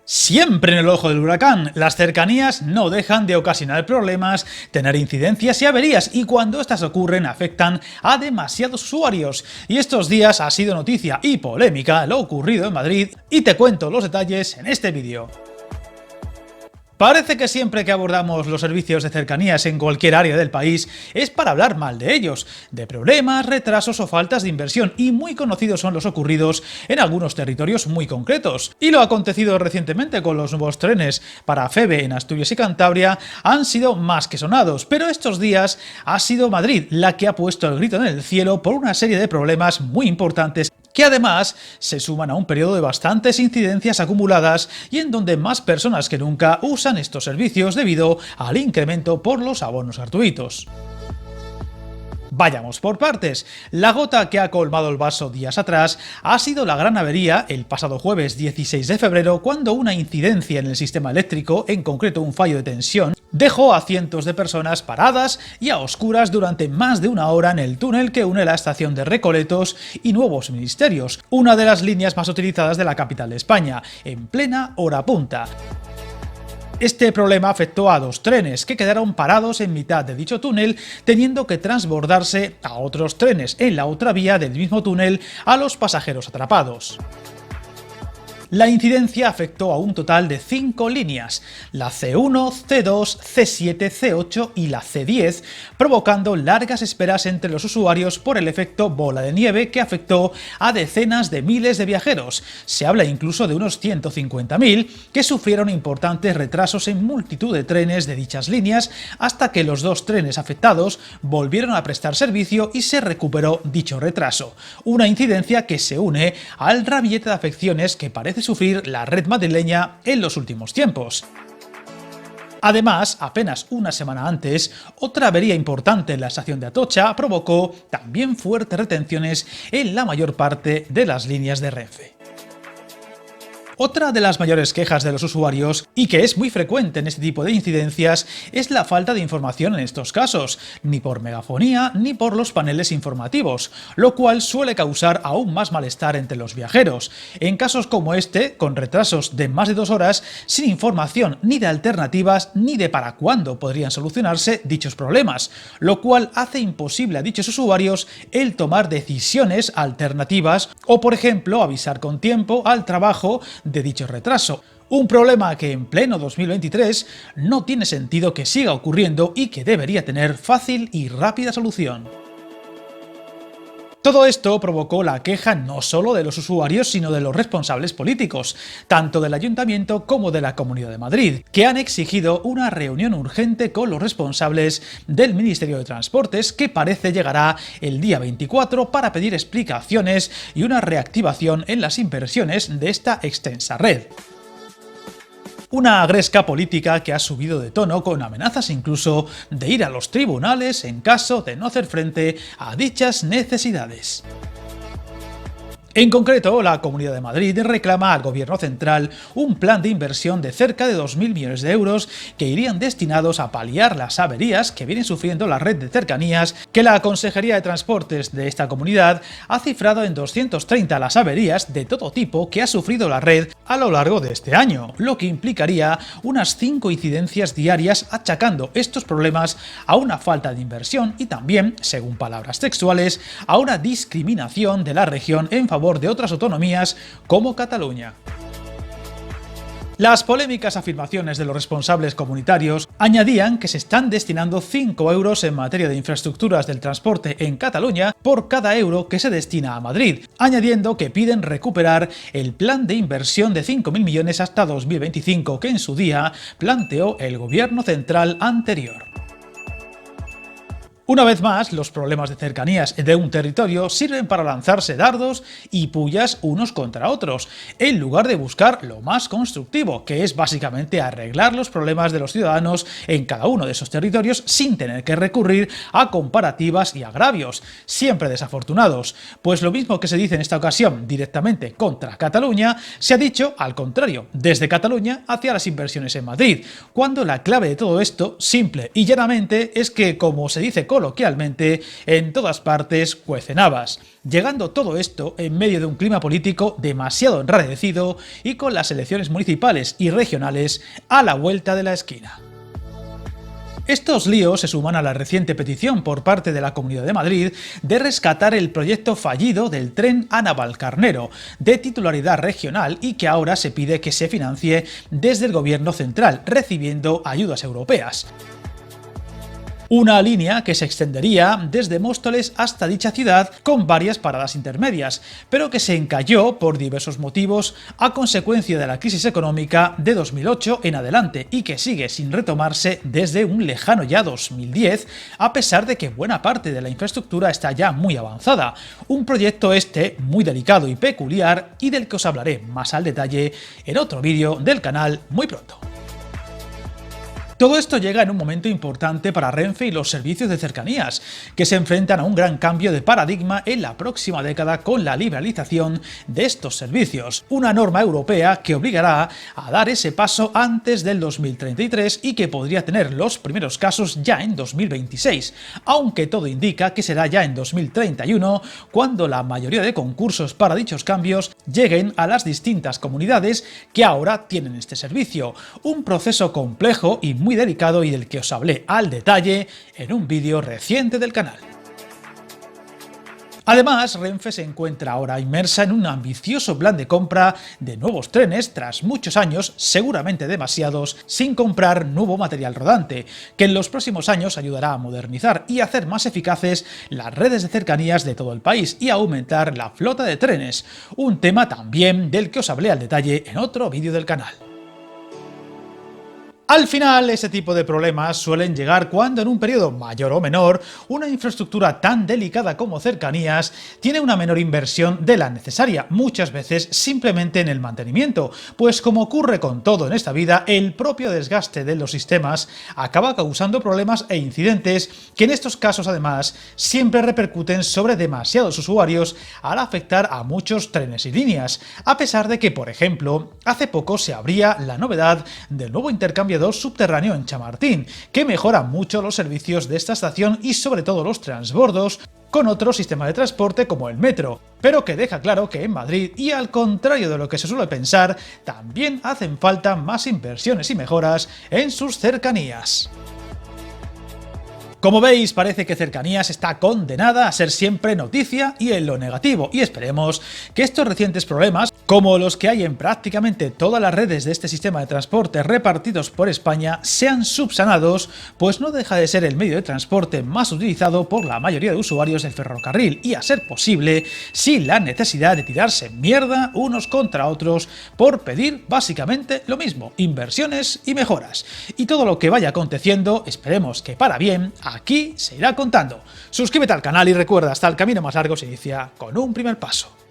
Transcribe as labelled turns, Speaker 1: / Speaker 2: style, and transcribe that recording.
Speaker 1: Siempre en el ojo del huracán, las cercanías no dejan de ocasionar problemas, tener incidencias y averías, y cuando estas ocurren afectan a demasiados usuarios. Y estos días ha sido noticia y polémica lo ocurrido en Madrid, y te cuento los detalles en este vídeo. Parece que siempre que abordamos los servicios de cercanías en cualquier área del país es para hablar mal de ellos, de problemas, retrasos o faltas de inversión, y muy conocidos son los ocurridos en algunos territorios muy concretos. Y lo acontecido recientemente con los nuevos trenes para Feve en Asturias y Cantabria han sido más que sonados, pero estos días ha sido Madrid la que ha puesto el grito en el cielo por una serie de problemas muy importantes que además se suman a un periodo de bastantes incidencias acumuladas y en donde más personas que nunca usan estos servicios debido al incremento por los abonos gratuitos. Vayamos por partes. La gota que ha colmado el vaso días atrás ha sido la gran avería el pasado jueves 16 de febrero, cuando una incidencia en el sistema eléctrico, en concreto un fallo de tensión, dejó a cientos de personas paradas y a oscuras durante más de una hora en el túnel que une la estación de Recoletos y Nuevos Ministerios, una de las líneas más utilizadas de la capital de España, en plena hora punta. Este problema afectó a dos trenes que quedaron parados en mitad de dicho túnel, teniendo que transbordarse a otros trenes en la otra vía del mismo túnel a los pasajeros atrapados. La incidencia afectó a un total de 5 líneas, la C1, C2, C7, C8 y la C10, provocando largas esperas entre los usuarios por el efecto bola de nieve que afectó a decenas de miles de viajeros. Se habla incluso de unos 150.000 que sufrieron importantes retrasos en multitud de trenes de dichas líneas, hasta que los dos trenes afectados volvieron a prestar servicio y se recuperó dicho retraso. Una incidencia que se une al ramillete de afecciones que parece sufrir la red madrileña en los últimos tiempos. Además, apenas una semana antes, otra avería importante en la estación de Atocha provocó también fuertes retenciones en la mayor parte de las líneas de Renfe. Otra de las mayores quejas de los usuarios, y que es muy frecuente en este tipo de incidencias, es la falta de información en estos casos, ni por megafonía ni por los paneles informativos, lo cual suele causar aún más malestar entre los viajeros. En casos como este, con retrasos de más de 2 horas, sin información ni de alternativas ni de para cuándo podrían solucionarse dichos problemas, lo cual hace imposible a dichos usuarios el tomar decisiones alternativas o, por ejemplo, avisar con tiempo al trabajo de dicho retraso. Un problema que en pleno 2023 no tiene sentido que siga ocurriendo y que debería tener fácil y rápida solución. Todo esto provocó la queja no solo de los usuarios, sino de los responsables políticos, tanto del Ayuntamiento como de la Comunidad de Madrid, que han exigido una reunión urgente con los responsables del Ministerio de Transportes, que parece llegará el día 24 para pedir explicaciones y una reactivación en las inversiones de esta extensa red. Una gresca política que ha subido de tono con amenazas incluso de ir a los tribunales en caso de no hacer frente a dichas necesidades. En concreto, la Comunidad de Madrid reclama al Gobierno central un plan de inversión de cerca de 2.000 millones de euros que irían destinados a paliar las averías que viene sufriendo la red de cercanías, que la Consejería de Transportes de esta comunidad ha cifrado en 230 las averías de todo tipo que ha sufrido la red a lo largo de este año, lo que implicaría unas 5 incidencias diarias, achacando estos problemas a una falta de inversión y también, según palabras textuales, a una discriminación de la región en favor de otras autonomías como Cataluña. Las polémicas afirmaciones de los responsables comunitarios añadían que se están destinando 5 euros en materia de infraestructuras del transporte en Cataluña por cada euro que se destina a Madrid, añadiendo que piden recuperar el plan de inversión de 5.000 millones hasta 2025 que en su día planteó el gobierno central anterior. Una vez más, los problemas de cercanías de un territorio sirven para lanzarse dardos y pullas unos contra otros, en lugar de buscar lo más constructivo, que es básicamente arreglar los problemas de los ciudadanos en cada uno de esos territorios sin tener que recurrir a comparativas y agravios, siempre desafortunados, pues lo mismo que se dice en esta ocasión directamente contra Cataluña, se ha dicho al contrario, desde Cataluña hacia las inversiones en Madrid, cuando la clave de todo esto, simple y llanamente, es que, como se dice coloquialmente, en todas partes cuecen habas. Llegando todo esto en medio de un clima político demasiado enrarecido y con las elecciones municipales y regionales a la vuelta de la esquina. Estos líos se suman a la reciente petición por parte de la Comunidad de Madrid de rescatar el proyecto fallido del tren a Navalcarnero, de titularidad regional y que ahora se pide que se financie desde el gobierno central, recibiendo ayudas europeas. Una línea que se extendería desde Móstoles hasta dicha ciudad con varias paradas intermedias, pero que se encalló por diversos motivos a consecuencia de la crisis económica de 2008 en adelante y que sigue sin retomarse desde un lejano ya 2010, a pesar de que buena parte de la infraestructura está ya muy avanzada. Un proyecto muy delicado y peculiar y del que os hablaré más al detalle en otro vídeo del canal muy pronto. Todo esto llega en un momento importante para Renfe y los servicios de cercanías, que se enfrentan a un gran cambio de paradigma en la próxima década con la liberalización de estos servicios, una norma europea que obligará a dar ese paso antes del 2033 y que podría tener los primeros casos ya en 2026, aunque todo indica que será ya en 2031 cuando la mayoría de concursos para dichos cambios lleguen a las distintas comunidades que ahora tienen este servicio, un proceso complejo y muy delicado y del que os hablé al detalle en un vídeo reciente del canal. Además, Renfe se encuentra ahora inmersa en un ambicioso plan de compra de nuevos trenes tras muchos años, seguramente demasiados, sin comprar nuevo material rodante, que en los próximos años ayudará a modernizar y hacer más eficaces las redes de cercanías de todo el país y a aumentar la flota de trenes, un tema también del que os hablé al detalle en otro vídeo del canal. Al final, ese tipo de problemas suelen llegar cuando en un periodo mayor o menor, una infraestructura tan delicada como cercanías tiene una menor inversión de la necesaria, muchas veces simplemente en el mantenimiento, pues como ocurre con todo en esta vida, el propio desgaste de los sistemas acaba causando problemas e incidentes que en estos casos además siempre repercuten sobre demasiados usuarios al afectar a muchos trenes y líneas, a pesar de que, por ejemplo, hace poco se abría la novedad del nuevo intercambiador subterráneo en Chamartín, que mejora mucho los servicios de esta estación y sobre todo los transbordos con otro sistema de transporte como el metro, pero que deja claro que en Madrid, y al contrario de lo que se suele pensar, también hacen falta más inversiones y mejoras en sus cercanías. Como veis, parece que Cercanías está condenada a ser siempre noticia y en lo negativo, y esperemos que estos recientes problemas, como los que hay en prácticamente todas las redes de este sistema de transporte repartidos por España, sean subsanados, pues no deja de ser el medio de transporte más utilizado por la mayoría de usuarios del ferrocarril y, a ser posible, sin la necesidad de tirarse mierda unos contra otros por pedir básicamente lo mismo, inversiones y mejoras. Y todo lo que vaya aconteciendo, esperemos que para bien, aquí se irá contando. Suscríbete al canal y recuerda, hasta el camino más largo se inicia con un primer paso.